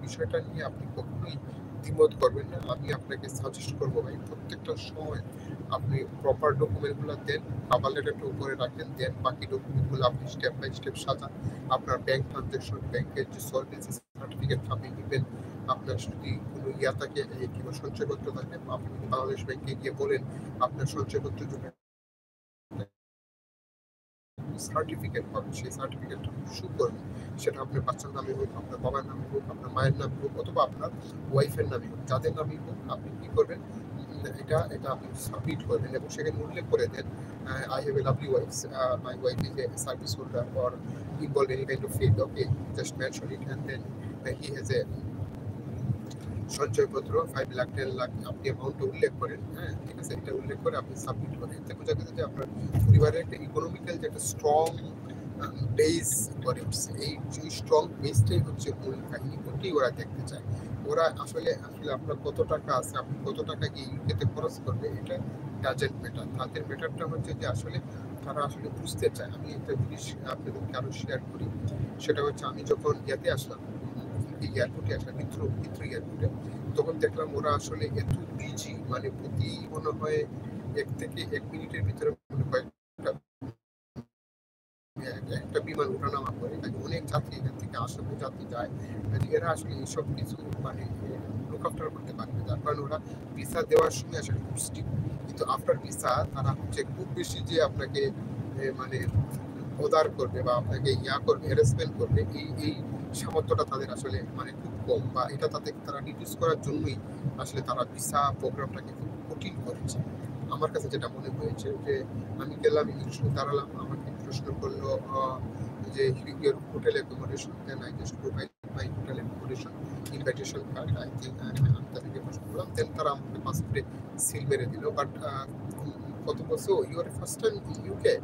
বিষয়টা নিয়ে আপনি কখনোই দ্বিমত করবেন না। আমি আপনাকে সাজেস্ট করবো ভাই, প্রত্যেকটা সময় আপনি প্রপার ডকুমেন্টগুলো দেন, কাভার লেটারটা উপরে রাখেন, দেন বাকি ডকুমেন্টগুলো আপনি স্টেপ বাই স্টেপ সাজান। আপনার ব্যাংক ট্রানজাকশন, ব্যাংকের যে সলভেন্সি সার্টিফিকেট আপনি নেবেন, আপনার যদি কোনো ইয়া থাকে কিংবা সঞ্চয়পত্র থাকে, আপনি বাংলাদেশ ব্যাংকে গিয়ে বলেন আপনার সঞ্চয়পত্রের জন্য সার্টিফিকেট পাবেন, সেই সার্টিফিকেটটা শো করবেন। সেটা আপনার বাচ্চার নামে হোক, আপনার বাবার নামে হোক, আপনার মায়ের নামে হোক, অথবা আপনার ওয়াইফের নামে হোক, যাদের নামেই হোক, আপনি কি করবেন, এটা আপনি সাবমিট করবেন এবং সেখানে উল্লেখ করে দেন I have a lovely wife, my wife is a service holder or involve any kind of field, okay, just mention it and then he has a সঞ্চয়পত্র 5 লাখ 10 লাখ আপনি অ্যামাউন্টটা উল্লেখ করেন। হ্যাঁ, ঠিক আছে, এটা উল্লেখ করে আপনি সাবমিট করেন। এতে বোঝা গেছে যে আপনার পরিবারের একটা ইকোনমিক্যাল যে একটা স্ট্রং বেস গড়ে উঠছে। এই স্ট্রং বেসটাই হচ্ছে মূল কাহিনী, ওটাই ওরা দেখতে চায়। ওরা আসলে আপনার কত টাকা আছে, আপনি কত টাকা গিয়ে ইউকেতে খরচ করবে, এটা ডাজেন্ট ম্যাটার। তাদের ম্যাটারটা হচ্ছে যে আসলে তারা আসলে বুঝতে চায়। আমি একটা জিনিস আপনাদেরকে আরো শেয়ার করি, সেটা হচ্ছে আমি যখন ইয়াতে আসলাম, এয়ারপোর্টে আসলাম, হিথ্রো এয়ারপোর্টে, তখন দেখলাম ওরা আসলে এত বিজি, মানে প্রতি মনে হয় 1 থেকে 1 মিনিটের ভিতরে মনে হয় একটা বিমান ওঠানামা করে, অনেক যাত্রী এখান থেকে আসে, যাত্রী যায়। এরা আসলে এইসব কিছু মানে লুক আফটার করতে পারবে, যার কারণে ওরা ভিসা দেওয়ার সময় আসলে খুব স্ট্রিক্ট। কিন্তু আফটার ভিসা তারা হচ্ছে খুব বেশি যে আপনাকে মানে ওদার করবে বা আপনাকে ইয়া করবে, হ্যারাসমেন্ট করবে, এই সামর্থ্যটা তাদের আসলে মানে খুব কম, বা এটা তারা রিডিউস করার জন্যই আসলে তারা ভিসা প্রোগ্রামটাকে খুব কঠিন করেছে। আমার কাছে যেটা মনে হয়েছে যে আমি গেলাম, ইমিগ্রেশনে দাঁড়ালাম, আমাকে প্রশ্ন করলো যে your hotel accommodation, then I just provide my hotel accommodation invitation card, I think আমি তাদেরকে প্রশ্ন করলাম, দেন তারা আমাকে পাসপোর্টে সিল মেরে দিল। বাট কত বলছে, your first time in UK,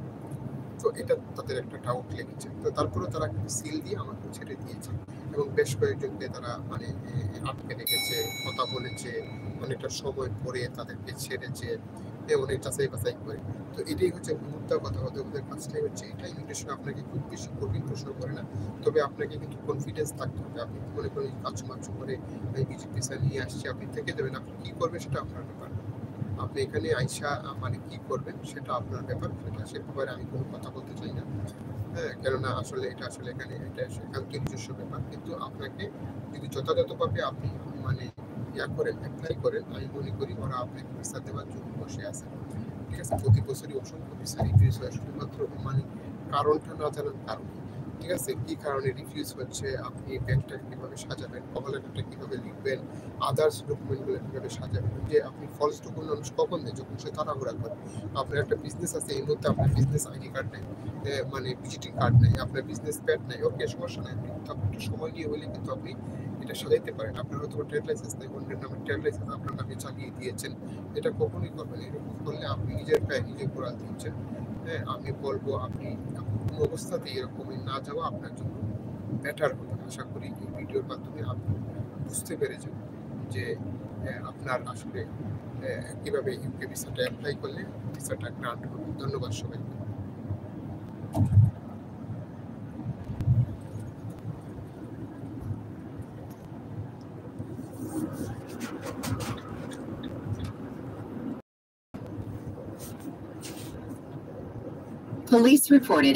তো এটা তাদের একটা ডাউট লেগেছে। তো তারপরে তারা কিন্তু সিল দিয়ে আমাকে ছেড়ে দিয়েছে এবং বেশ কয়েকজনকে তারা মানে আটকে রেখেছে, কথা বলেছে, অনেকটা সময় পরে তাদেরকে ছেড়েছে, অনেক যাচাই বাছাই করে। তো এটাই হচ্ছে মুদ্রা কথা, ওদের কাজটাই হচ্ছে এটা। ইমিগ্রেশন আপনাকে খুব বেশি কঠিন প্রশ্ন করে না, তবে আপনাকে কিন্তু কনফিডেন্স থাকতে হবে। আপনি মনে করেন কাজু মাচু করে বিজেপি ভিসা নিয়ে আসছে, আপনি থেকে দেবেন, আপনি কি করবেন সেটা আপনার ব্যাপার। আপনি এখানে আইসা মানে কি করবেন সেটা আপনার ব্যাপার, সে ব্যাপারে আমি কোনো কথা বলতে চাই না। হ্যাঁ, কেননা আসলে এটা আসলে এটা একান্তই নিজস্ব ব্যাপার। কিন্তু আপনাকে যদি যথাযথভাবে আপনি মানে ইয়া করেন, অ্যাপ্লাই করেন, আমি মনে করি ওরা আপনাকে ভিসা দেওয়ার জন্য বসে আছে। ঠিক আছে, প্রতি বছরই অসংখ্য ভিসা রিফিউজ হয় শুধুমাত্র মানে কারণটা না জানার কারণে। ঠিক আছে, কি কারণে রিফিউজ হচ্ছে, আপনি ব্যাংকটা কিভাবে সাজাবেন, কভার লেটারটা কিভাবে লিখবেন, আদার্স ডকুমেন্টগুলো কিভাবে সাজাবেন। যে আপনি ফলস ডকুমেন্ট মানুষ কখন দেয়, যখন সে তাড়াহুড়া করে। আপনার একটা বিজনেস আছে, এই মুহূর্তে আপনার বিজনেস আইডি কার্ড নেই, মানে ভিজিটিং কার্ড নেই, আপনার বিজনেস প্যাড নেই, ওকে, সমস্যা নেই, কিন্তু আপনি একটু সময় নিয়ে হলে কিন্তু আপনি এটা সাজাইতে পারেন। আপনার হয়তো ট্রেড লাইসেন্স নেই, অন্যের নামে ট্রেড লাইসেন্স আপনার নামে চালিয়ে দিয়েছেন, এটা কখনোই করবেন। এরকম করলে আপনি নিজের পায়ে নিজে গোড়াল দিচ্ছেন। হ্যাঁ, আমি বলবো আপনি কোনো অবস্থাতেই এরকমই না যাওয়া আপনার জন্য বেটার হবে। আশা করি এই ভিডিওর মাধ্যমে আপনি বুঝতে পেরেছেন যে আপনার আসলে কিভাবে ইউকে ভিসাটা অ্যাপ্লাই করলে ভিসাটা গ্রান্ট হবে। ধন্যবাদ সবাইকে। Police reported